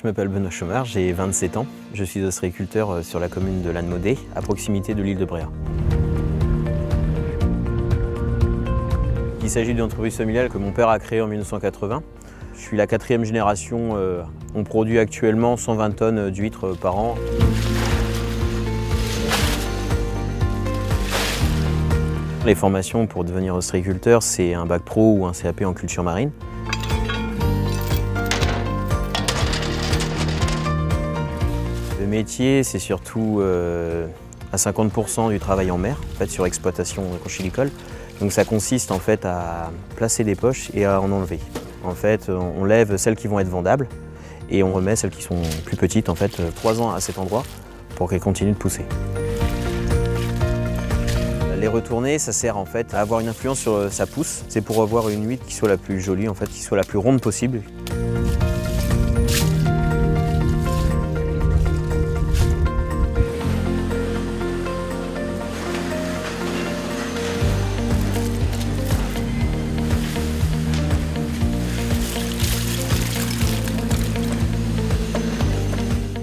Je m'appelle Benoît Chomard, j'ai 27 ans. Je suis ostréiculteur sur la commune de Lannemaudet, à proximité de l'île de Bréhat. Il s'agit d'une entreprise familiale que mon père a créée en 1980. Je suis la 4e génération. On produit actuellement 120 tonnes d'huîtres par an. Les formations pour devenir ostréiculteur, c'est un bac pro ou un CAP en culture marine. Le métier, c'est surtout à 50% du travail en mer, en fait, sur exploitation conchylicole. Donc ça consiste en fait à placer des poches et à en enlever. En fait, on lève celles qui vont être vendables et on remet celles qui sont plus petites, en fait, 3 ans à cet endroit pour qu'elles continuent de pousser. Les retourner, ça sert en fait à avoir une influence sur sa pousse. C'est pour avoir une huître qui soit la plus jolie, en fait, qui soit la plus ronde possible.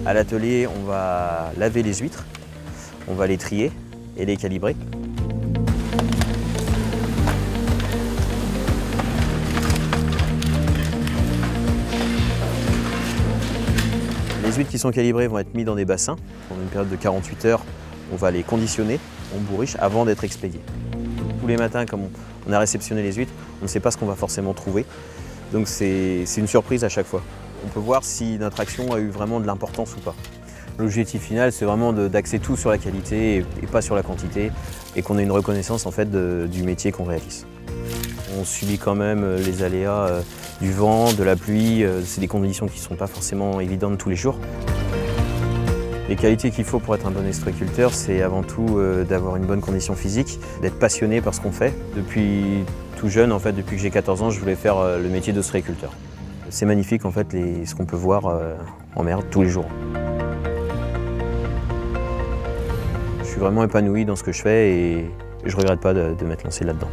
À l'atelier, on va laver les huîtres, on va les trier et les calibrer. Les huîtres qui sont calibrées vont être mises dans des bassins. Pendant une période de 48 heures, on va les conditionner, on bourriche avant d'être expédié. Tous les matins, comme on a réceptionné les huîtres, on ne sait pas ce qu'on va forcément trouver. Donc c'est une surprise à chaque fois. On peut voir si notre action a eu vraiment de l'importance ou pas. L'objectif final, c'est vraiment d'axer tout sur la qualité et pas sur la quantité, et qu'on ait une reconnaissance en fait du métier qu'on réalise. On subit quand même les aléas du vent, de la pluie, c'est des conditions qui ne sont pas forcément évidentes tous les jours. Les qualités qu'il faut pour être un bon ostréiculteur, c'est avant tout d'avoir une bonne condition physique, d'être passionné par ce qu'on fait. Depuis tout jeune, en fait, depuis que j'ai 14 ans, je voulais faire le métier d'ostréiculteur. C'est magnifique en fait ce qu'on peut voir en mer tous les jours. Je suis vraiment épanoui dans ce que je fais et je ne regrette pas de m'être lancé là-dedans.